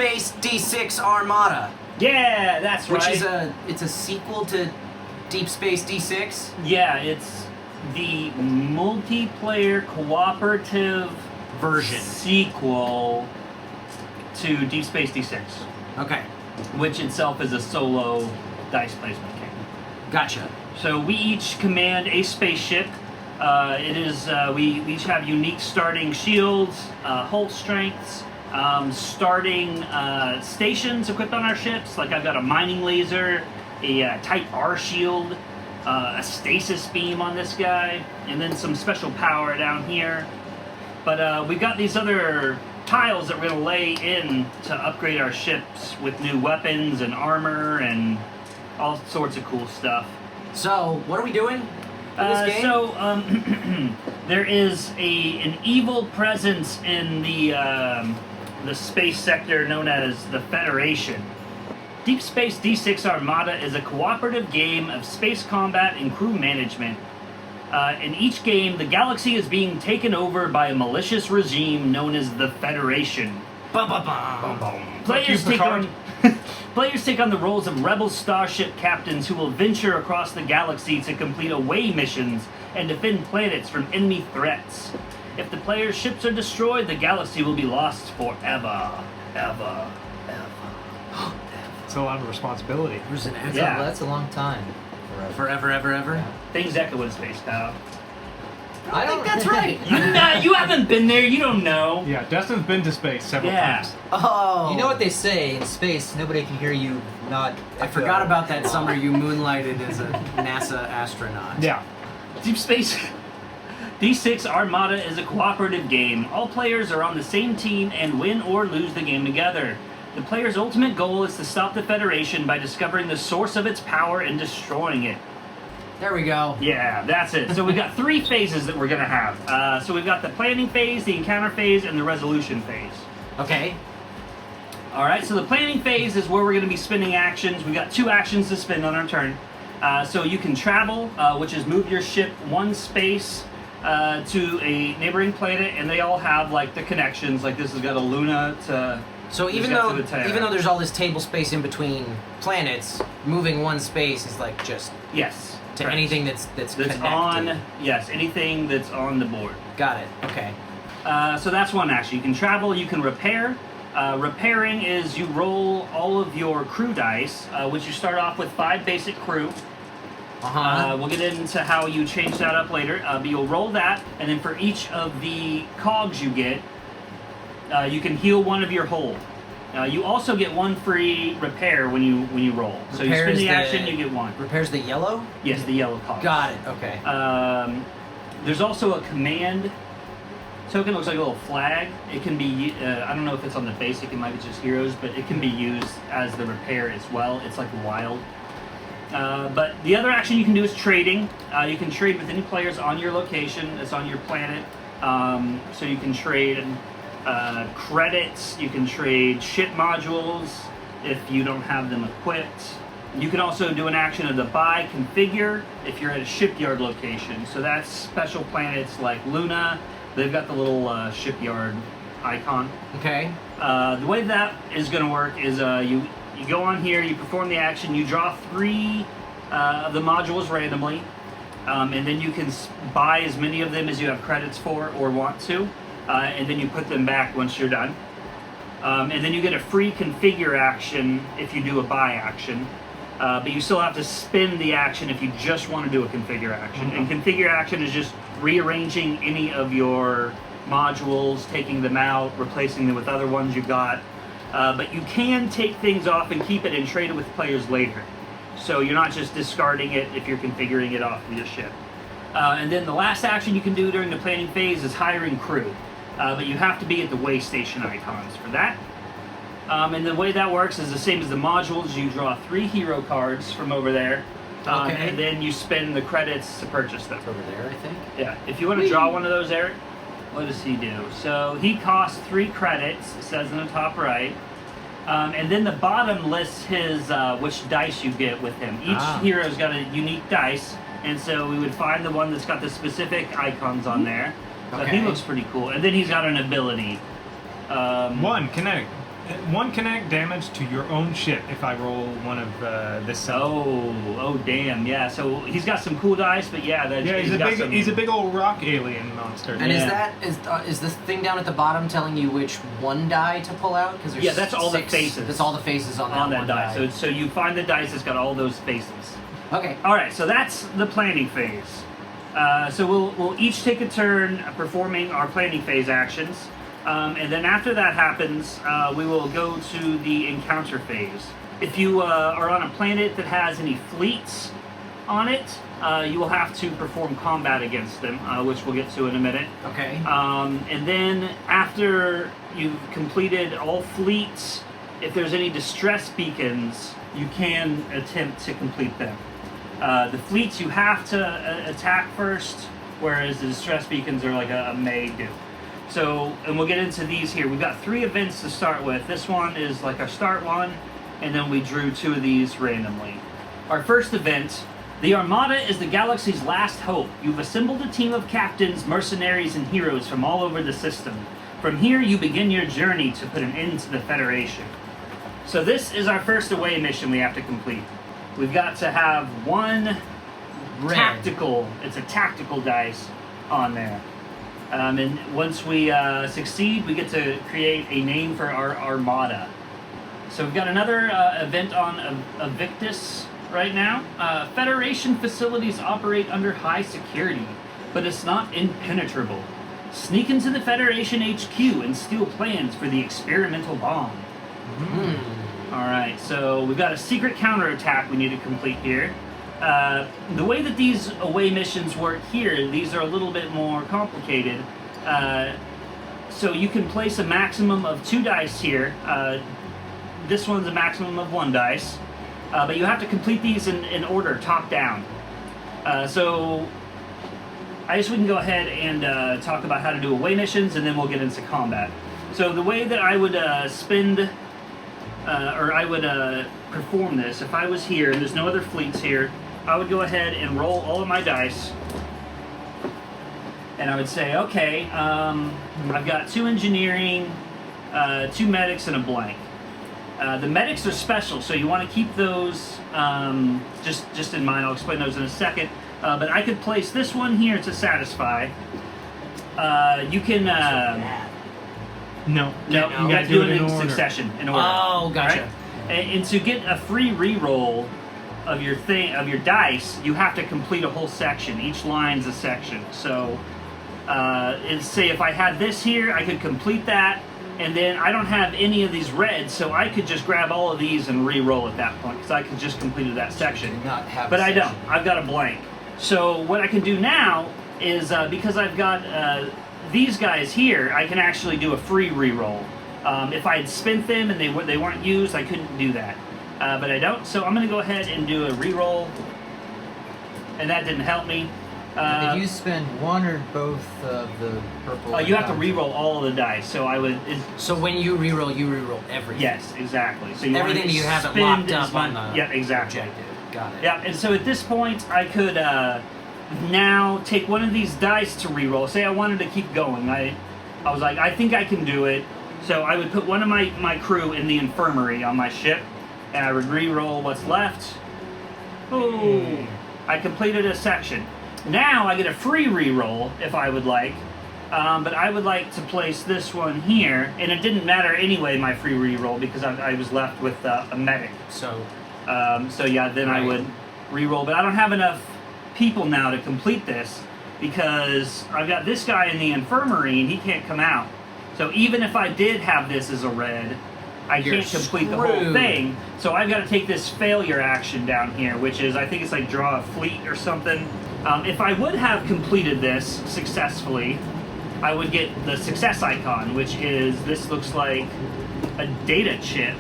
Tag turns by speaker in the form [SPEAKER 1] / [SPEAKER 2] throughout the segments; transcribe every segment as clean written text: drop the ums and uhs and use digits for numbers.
[SPEAKER 1] Space D-6 Armada.
[SPEAKER 2] Yeah, that's right.
[SPEAKER 1] Which is it's a sequel to Deep Space D-6?
[SPEAKER 2] Yeah, it's the multiplayer cooperative
[SPEAKER 1] Version.
[SPEAKER 2] sequel to Deep Space D6.
[SPEAKER 1] Okay.
[SPEAKER 2] Which itself is a solo dice placement game.
[SPEAKER 1] Gotcha.
[SPEAKER 2] So we each command a spaceship. We each have unique starting shields, hull strengths, starting stations equipped on our ships. Like I've got a mining laser, a Type R shield, a stasis beam on this guy, and then some special power down here. But we've got these other tiles that we're going to lay in to upgrade our ships with new weapons and armor and all sorts of cool stuff.
[SPEAKER 1] So, what are we doing in this game?
[SPEAKER 2] There is an evil presence in the space sector known as the Federation. Deep Space D6 Armada is a cooperative game of space combat and crew management. In each game, the galaxy is being taken over by a malicious regime known as the Federation.
[SPEAKER 1] Bum, bum, bum. Bum, bum.
[SPEAKER 2] Players take on the roles of rebel starship captains who will venture across the galaxy to complete away missions and defend planets from enemy threats. If the players' ships are destroyed, the galaxy will be lost forever. Ever.
[SPEAKER 3] It's a lot of responsibility.
[SPEAKER 4] That's a long time.
[SPEAKER 1] Forever, ever, ever?
[SPEAKER 4] Yeah.
[SPEAKER 2] Things echo in space, pal.
[SPEAKER 1] I think that's right.
[SPEAKER 2] You haven't been there, you don't know.
[SPEAKER 3] Yeah, Dustin's been to space several times.
[SPEAKER 1] Oh.
[SPEAKER 4] You know what they say, in space, nobody can hear you not...
[SPEAKER 1] I forgot about that summer you moonlighted as a NASA astronaut.
[SPEAKER 3] Yeah.
[SPEAKER 2] Deep Space D6 Armada is a cooperative game. All players are on the same team and win or lose the game together. The player's ultimate goal is to stop the Federation by discovering the source of its power and destroying it.
[SPEAKER 1] There we go.
[SPEAKER 2] Yeah, that's it. So we've got 3 phases that we're going to have. So we've got the planning phase, the encounter phase, and the resolution phase.
[SPEAKER 1] Okay.
[SPEAKER 2] Alright, so the planning phase is where we're going to be spending actions. We've got 2 actions to spend on our turn. So you can travel, which is move your ship 1 space to a neighboring planet, and they all have like the connections. Like this has got a Luna to...
[SPEAKER 1] So even though there's all this table space in between planets, moving 1 space is like just
[SPEAKER 2] Yes.
[SPEAKER 1] to
[SPEAKER 2] correct.
[SPEAKER 1] anything that's connected.
[SPEAKER 2] on. Yes, anything that's on the board.
[SPEAKER 1] Got it. Okay.
[SPEAKER 2] So that's 1 action. You can travel. You can repair. Repairing is you roll all of your crew dice, which you start off with 5 basic crew. We'll get into how you change that up later. But you'll roll that, and then for each of the cogs you get, you can heal 1 of your hull. You also get 1 free repair when you roll. So you spend the action, you get 1.
[SPEAKER 1] Repairs the yellow?
[SPEAKER 2] Yes, the yellow cog.
[SPEAKER 1] Got it. Okay.
[SPEAKER 2] There's also a command token. Looks like a little flag. It can be. I don't know if it's on the basic. It might be just heroes, but it can be used as the repair as well. It's like wild. But the other action you can do is trading. You can trade with any players on your location. That's on your planet. So you can trade credits. You can trade ship modules if you don't have them equipped. You can also do an action of the buy configure if you're at a shipyard location. So that's special planets like Luna. They've got the little shipyard icon.
[SPEAKER 1] Okay.
[SPEAKER 2] The way that is going to work is you go on here, you perform the action, you draw 3 of the modules randomly, and then you can buy as many of them as you have credits for or want to, and then you put them back once you're done. And then you get a free configure action if you do a buy action, but you still have to spend the action if you just want to do a configure action. And configure action is just rearranging any of your modules, taking them out, replacing them with other ones you've got. But you can take things off and keep it and trade it with players later. So you're not just discarding it if you're configuring it off of your ship. And then the last action you can do during the planning phase is hiring crew. But you have to be at the way station icons for that. And the way that works is the same as the modules. You draw 3 hero cards from over there.
[SPEAKER 1] Okay.
[SPEAKER 2] And then you spend the credits to purchase them.
[SPEAKER 1] Over there, I think.
[SPEAKER 2] Yeah. If you want to draw one of those, Eric, what does he do? So he costs 3 credits, it says in the top right. And then the bottom lists his which dice you get with him. Each hero's got a unique dice, and so we would find the one that's got the specific icons on there. So he looks pretty cool. And then he's got an ability.
[SPEAKER 3] 1 kinetic. 1 kinetic damage to your own ship if I roll one of this symbol.
[SPEAKER 2] Oh, damn, yeah. So he's got some cool dice, but yeah,
[SPEAKER 3] He's a big old rock alien monster.
[SPEAKER 1] And is this thing down at the bottom telling you which 1 die to pull out? Because there's
[SPEAKER 2] that's all
[SPEAKER 1] 6,
[SPEAKER 2] the faces.
[SPEAKER 1] That's all the faces on that one
[SPEAKER 2] die. So you find the dice that's got all those faces.
[SPEAKER 1] Okay.
[SPEAKER 2] All right, so that's the planning phase. So we'll each take a turn performing our planning phase actions. And then after that happens, we will go to the encounter phase. If you are on a planet that has any fleets on it, you will have to perform combat against them, which we'll get to in a minute.
[SPEAKER 1] Okay.
[SPEAKER 2] And then after you've completed all fleets, if there's any distress beacons, you can attempt to complete them. The fleets you have to attack first, whereas the distress beacons are like a may do. So, and we'll get into these here. We've got 3 events to start with. This one is like our start one, and then we drew 2 of these randomly. Our first event, the Armada is the galaxy's last hope. You've assembled a team of captains, mercenaries, and heroes from all over the system. From here, you begin your journey to put an end to the Federation. So this is our first away mission we have to complete. We've got to have 1 tactical, it's a tactical dice on there. And once we succeed, we get to create a name for our Armada. So we've got another event on Evictus right now. Federation facilities operate under high security, but it's not impenetrable. Sneak into the Federation HQ and steal plans for the experimental bomb. Alright, so we've got a secret counterattack we need to complete here. The way that these away missions work here, these are a little bit more complicated. So you can place a maximum of 2 dice here. This one's a maximum of 1 dice. But you have to complete these in order, top down. So I guess we can go ahead and talk about how to do away missions, and then we'll get into combat. So the way that I would perform this, if I was here and there's no other fleets here, I would go ahead and roll all of my dice, and I would say, okay, I've got 2 engineering, 2 medics, and a blank. The medics are special, so you want to keep those just in mind. I'll explain those in a second. But I could place this one here to satisfy. You can...
[SPEAKER 3] No.
[SPEAKER 2] You gotta do it in succession, in order.
[SPEAKER 1] Oh, gotcha.
[SPEAKER 2] Right? And to get a free reroll of your dice, you have to complete a whole section. Each line's a section. So, say if I had this here, I could complete that, and then I don't have any of these reds, so I could just grab all of these and re-roll at that point, because I could just completed that section. But I don't. I've got a blank. So what I can do now is, because I've got these guys here, I can actually do a free re-roll. If I had spent them and they weren't used, I couldn't do that. But I don't, so I'm going to go ahead and do a re-roll. And that didn't help me.
[SPEAKER 4] Did you spend 1 or both of the purple?
[SPEAKER 2] You have to re-roll all of the dice. So I would.
[SPEAKER 1] So when you re-roll everything.
[SPEAKER 2] Yes, exactly. So you
[SPEAKER 1] everything that you haven't locked up on the
[SPEAKER 2] exactly.
[SPEAKER 1] objective. Got it.
[SPEAKER 2] Yeah, and so at this point, I could now take one of these dice to re-roll. Say I wanted to keep going. I was like, I think I can do it. So I would put one of my crew in the infirmary on my ship, and I would re-roll what's left. Ooh, I completed a section. Now I get a free re-roll if I would like, but I would like to place this one here, and it didn't matter anyway, my free re-roll, because I was left with a medic. So yeah, then I would re-roll, but I don't have enough people now to complete this, because I've got this guy in the infirmary and he can't come out. So even if I did have this as a red, I can't complete the whole thing. So I've got to take this failure action down here, which is, I think it's like draw a fleet or something. If I would have completed this successfully, I would get the success icon, which is, this looks like a data chip.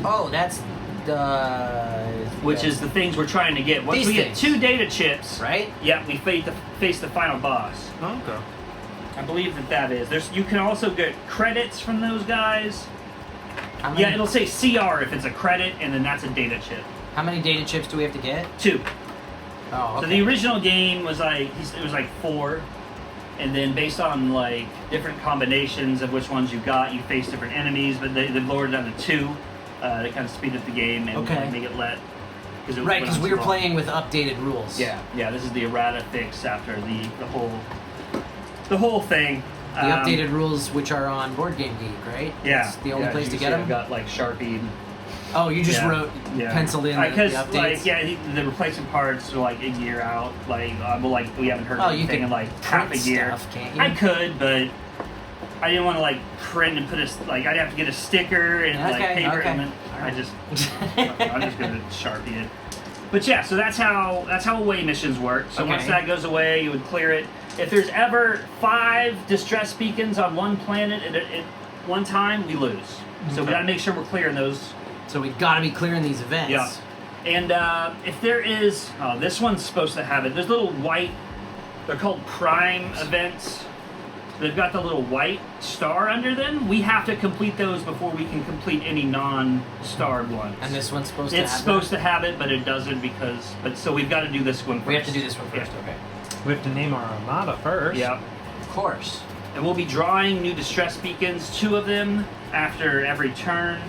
[SPEAKER 1] Oh, that's the...
[SPEAKER 2] Which is the things we're trying to get. Once we get 2 data chips,
[SPEAKER 1] right?
[SPEAKER 2] Yeah, we face the final boss.
[SPEAKER 3] Oh, okay.
[SPEAKER 2] I believe that is. You can also get credits from those guys. Yeah, it'll say CR if it's a credit, and then that's a data chip.
[SPEAKER 1] How many data chips do we have to get?
[SPEAKER 2] 2.
[SPEAKER 1] Oh, okay.
[SPEAKER 2] So the original game was like, it was like 4. And then based on like different combinations of which ones you got, you face different enemies. But they've lowered it down to 2 to kind of speed up the game and
[SPEAKER 1] Okay.
[SPEAKER 2] make it let.
[SPEAKER 1] Right, because we were playing with updated rules.
[SPEAKER 2] Yeah, this is the errata fix after the whole thing.
[SPEAKER 1] The updated rules, which are on Board Game Geek, right?
[SPEAKER 2] Yeah,
[SPEAKER 1] It's the only place to
[SPEAKER 2] you
[SPEAKER 1] get
[SPEAKER 2] see
[SPEAKER 1] them.
[SPEAKER 2] I've got like Sharpie.
[SPEAKER 1] Oh, you just wrote, penciled in the updates.
[SPEAKER 2] Like, the replacement parts are like a year out. Like, we haven't heard
[SPEAKER 1] Oh, you
[SPEAKER 2] anything
[SPEAKER 1] can
[SPEAKER 2] in like half a
[SPEAKER 1] print
[SPEAKER 2] year.
[SPEAKER 1] stuff, can't you?
[SPEAKER 2] I could, but I didn't want to like print and put I'd have to get a sticker and like paper, and then I'm just gonna Sharpie it. But yeah, so that's how away missions work. So once that goes away, you would clear it. If there's ever 5 distress beacons on one planet at one time, we lose. So we gotta make sure we're clearing those.
[SPEAKER 1] So we gotta be clearing these events.
[SPEAKER 2] Yeah. And if there is, this one's supposed to have it. There's little white, they're called prime events. They've got the little white star under them. We have to complete those before we can complete any non-starred ones.
[SPEAKER 1] And this one's supposed to have it?
[SPEAKER 2] It's supposed to have it, but it doesn't so we've got to do this one first.
[SPEAKER 1] We have to do this one first, okay.
[SPEAKER 3] We have to name our Armada first.
[SPEAKER 2] Yeah.
[SPEAKER 1] Of course.
[SPEAKER 2] And we'll be drawing new distress beacons, 2 of them after every turn,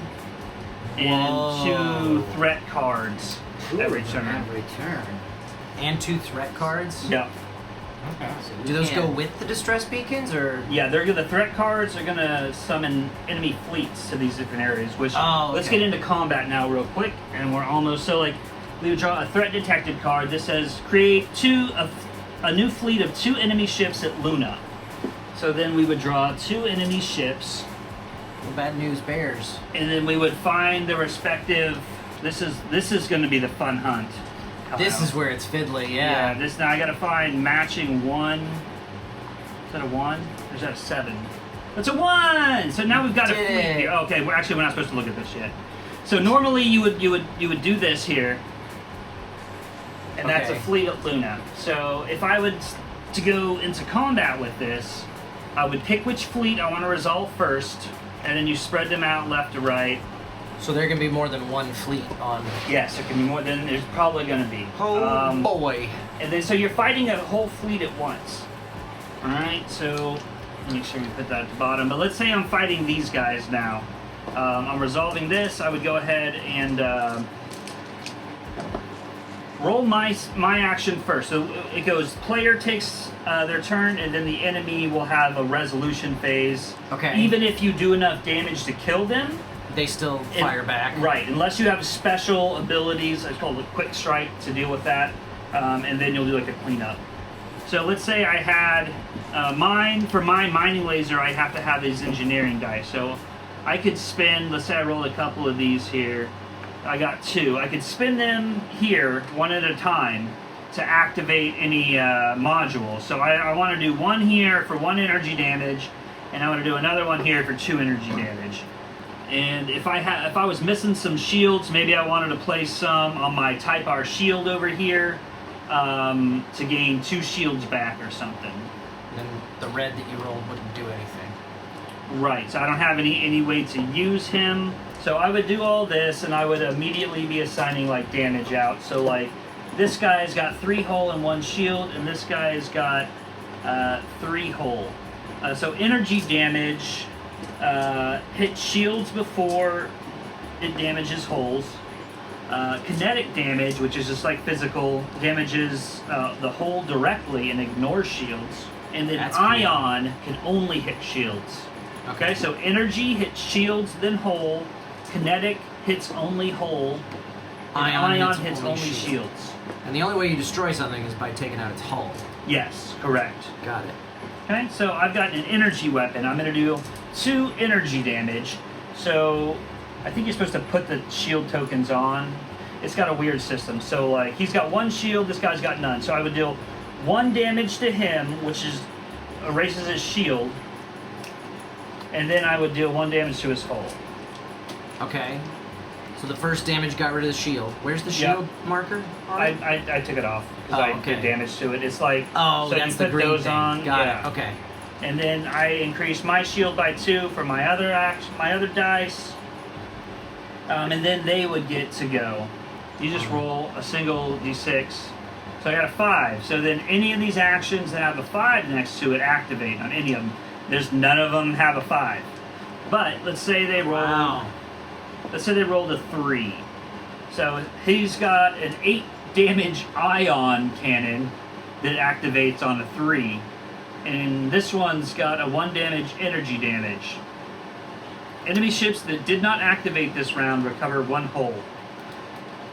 [SPEAKER 2] and 2 threat cards every turn.
[SPEAKER 4] Every turn.
[SPEAKER 1] And 2 threat cards?
[SPEAKER 2] Yeah.
[SPEAKER 4] Okay. So
[SPEAKER 1] Do those go with the distress beacons, or?
[SPEAKER 2] Yeah, the threat cards are gonna summon enemy fleets to these different areas. Which let's get into combat now, real quick, and we're almost we would draw a threat detected card. This says create a new fleet of 2 enemy ships at Luna. So then we would draw 2 enemy ships.
[SPEAKER 1] Well, bad news bears.
[SPEAKER 2] And then we would find the respective. This is going to be the fun hunt.
[SPEAKER 1] This is where it's fiddly, yeah.
[SPEAKER 2] Now I got to find matching 1. Is that a 1? Or is that a 7? That's a 1. So now we've got a fleet here. Okay, we're not supposed to look at this yet. So normally you would do this here, and that's a fleet at Luna. So if I would to go into combat with this, I would pick which fleet I want to resolve first, and then you spread them out left to right.
[SPEAKER 1] So there can be more than 1 fleet on.
[SPEAKER 2] Yes, there can be more than there's probably going to be.
[SPEAKER 1] Oh boy!
[SPEAKER 2] And then so you're fighting a whole fleet at once. All right, so make sure we put that at the bottom. But let's say I'm fighting these guys now. I'm resolving this. I would go ahead and roll my action first. So it goes player takes their turn, and then the enemy will have a resolution phase.
[SPEAKER 1] Okay.
[SPEAKER 2] Even if you do enough damage to kill them,
[SPEAKER 1] they still fire back.
[SPEAKER 2] Right, unless you have special abilities. It's called a quick strike to deal with that, and then you'll do like a cleanup. So let's say I had for my mining laser, I have to have these engineering dice. So I could spend, let's say I rolled a couple of these here. I got 2. I could spin them here one at a time to activate any module. So I want to do 1 here for 1 energy damage, and I want to do another one here for 2 energy damage. And if I was missing some shields, maybe I wanted to place some on my Type R shield over here to gain 2 shields back or something.
[SPEAKER 1] Then the red that you rolled wouldn't do anything.
[SPEAKER 2] Right, so I don't have any way to use him. So I would do all this, and I would immediately be assigning like damage out. So like this guy's got 3 hull and 1 shield, and this guy's got 3 hull. So energy damage hits shields before it damages hulls. Kinetic damage, which is just like physical, damages the hull directly and ignores shields. And then ion can only hit shields. Okay, so energy hits shields, then hull. Kinetic hits only hull. And ion hits only shields.
[SPEAKER 1] And the only way you destroy something is by taking out its hull.
[SPEAKER 2] Yes, correct.
[SPEAKER 1] Got it.
[SPEAKER 2] Okay, so I've got an energy weapon. I'm going to do 2 energy damage. So I think you're supposed to put the shield tokens on. It's got a weird system. So like he's got 1 shield, this guy's got none. So I would deal 1 damage to him, which erases his shield. And then I would deal 1 damage to his hull.
[SPEAKER 1] Okay. So the first damage got rid of the shield. Where's the shield marker?
[SPEAKER 2] I took it off because I did damage to it. It's like so
[SPEAKER 1] that's
[SPEAKER 2] you
[SPEAKER 1] the
[SPEAKER 2] put
[SPEAKER 1] green
[SPEAKER 2] those
[SPEAKER 1] thing.
[SPEAKER 2] on.
[SPEAKER 1] Got it. Okay.
[SPEAKER 2] And then I increased my shield by 2 for my other dice. And then they would get to go. You just roll a single D6. So I got a 5. So then any of these actions that have a 5 next to it activate on any of them. There's none of them have a 5. But let's say they roll.
[SPEAKER 1] Wow.
[SPEAKER 2] Let's say they rolled a 3. So he's got an 8 damage ion cannon that activates on a 3. And this one's got a 1 damage energy damage. Enemy ships that did not activate this round recover 1 hull.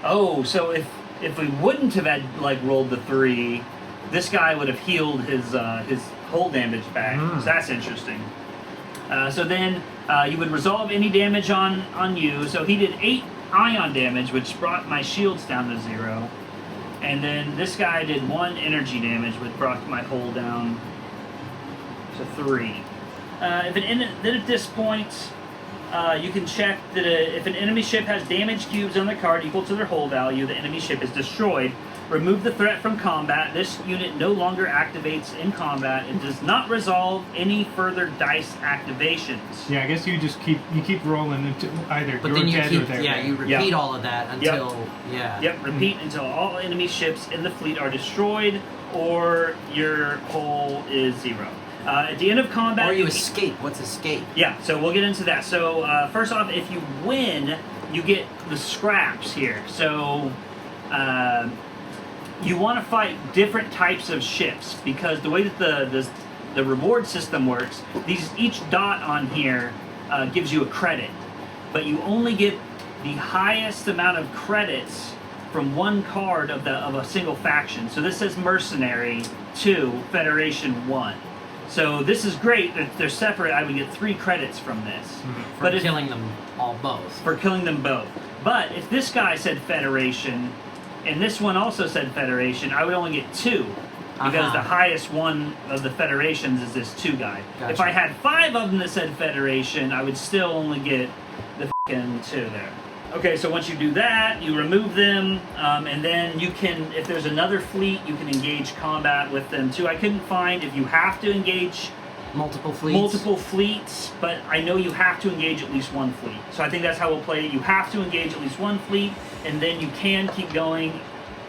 [SPEAKER 2] Oh, so if we wouldn't have had rolled the 3, this guy would have healed his hull damage back. So that's interesting. So then you would resolve any damage on you. So he did 8 ion damage, which brought my shields down to 0. And then this guy did 1 energy damage, which brought my hull down to 3. Then at this point, you can check that if an enemy ship has damage cubes on the card equal to their hull value, the enemy ship is destroyed. Remove the threat from combat. This unit no longer activates in combat and does not resolve any further dice activations.
[SPEAKER 3] Yeah, I guess you just keep rolling into either
[SPEAKER 1] But
[SPEAKER 3] you're
[SPEAKER 1] then you
[SPEAKER 3] dead
[SPEAKER 1] keep,
[SPEAKER 3] or they're dead.
[SPEAKER 1] you repeat all of that until,
[SPEAKER 2] Yep, repeat until all enemy ships in the fleet are destroyed or your hull is 0. At the end of combat...
[SPEAKER 1] Or you escape. What's escape?
[SPEAKER 2] Yeah, so we'll get into that. So first off, if you win, you get the scraps here. So you want to fight different types of ships because the way that the reward system works, each dot on here gives you a credit, but you only get the highest amount of credits from one card of a single faction. So this says Mercenary 2, Federation 1. So this is great. They're separate. I would get 3 credits from this.
[SPEAKER 1] For killing them all both.
[SPEAKER 2] For killing them both. But if this guy said Federation, and this one also said Federation, I would only get 2. Because the highest one of the Federations is this 2 guy.
[SPEAKER 1] Gotcha.
[SPEAKER 2] If I had 5 of them that said Federation, I would still only get the f***ing 2 there. Okay, so once you do that, you remove them, and then you can, if there's another fleet, you can engage combat with them too. I couldn't find if you have to engage
[SPEAKER 1] multiple fleets,
[SPEAKER 2] but I know you have to engage at least 1 fleet. So I think that's how we'll play it. You have to engage at least 1 fleet, and then you can keep going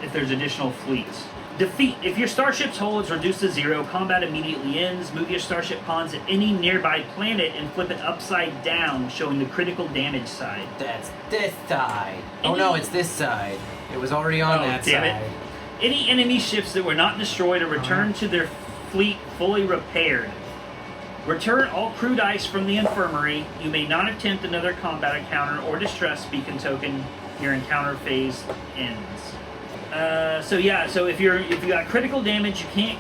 [SPEAKER 2] if there's additional fleets. Defeat. If your starship's hull is reduced to 0, combat immediately ends. Move your starship pawns at any nearby planet and flip it upside down, showing the critical damage side.
[SPEAKER 1] That's this side. Oh no, it's this side. It was already on that
[SPEAKER 2] damn
[SPEAKER 1] side.
[SPEAKER 2] It. Any enemy ships that were not destroyed are returned to their fleet fully repaired. Return all crew dice from the infirmary. You may not attempt another combat encounter or distress beacon token. Your encounter phase ends. So if you got critical damage, you can't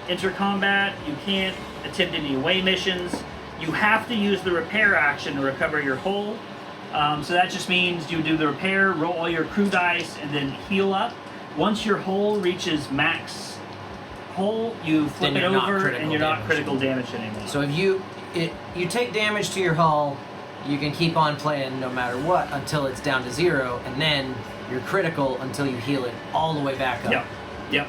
[SPEAKER 2] enter combat. You can't attempt any away missions. You have to use the repair action to recover your hull. So that just means you do the repair, roll all your crew dice, and then heal up. Once your hull reaches max hull, you flip it over, and you're not critical damage anymore.
[SPEAKER 1] So if you take damage to your hull, you can keep on playing no matter what until it's down to 0, and then you're critical until you heal it all the way back up.
[SPEAKER 2] Yep.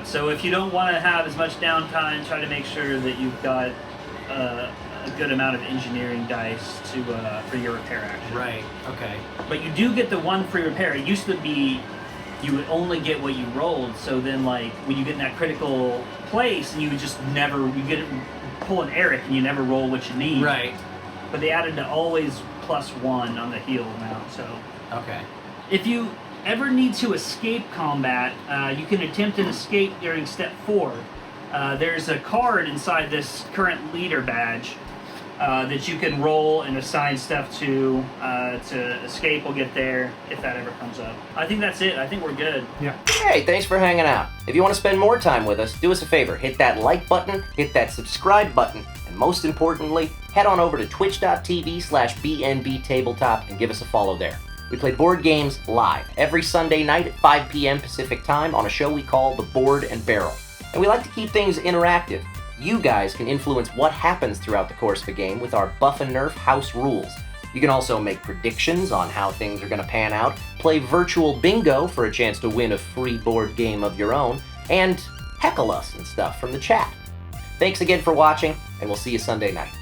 [SPEAKER 2] So if you don't want to have as much downtime, try to make sure that you've got a good amount of engineering dice for your repair action.
[SPEAKER 1] Right. Okay.
[SPEAKER 2] But you do get the 1 free repair. It used to be you would only get what you rolled. So then, when you get in that critical place, and you would just never pull an Eric and you never roll what you need.
[SPEAKER 1] Right.
[SPEAKER 2] But they added to always +1 on the heal amount. So.
[SPEAKER 1] Okay.
[SPEAKER 2] If you ever need to escape combat, you can attempt an escape during step 4. There's a card inside this current leader badge that you can roll and assign stuff to escape. We'll get there if that ever comes up. I think that's it. I think we're good.
[SPEAKER 3] Yeah.
[SPEAKER 1] Hey, thanks for hanging out. If you want to spend more time with us, do us a favor. Hit that like button, hit that subscribe button, and most importantly, head on over to twitch.tv/BnBTabletop and give us a follow there. We play board games live every Sunday night at 5 p.m. Pacific Time on a show we call The Board and Barrel. And we like to keep things interactive. You guys can influence what happens throughout the course of a game with our Buff and Nerf house rules. You can also make predictions on how things are going to pan out, play virtual bingo for a chance to win a free board game of your own, and heckle us and stuff from the chat. Thanks again for watching, and we'll see you Sunday night.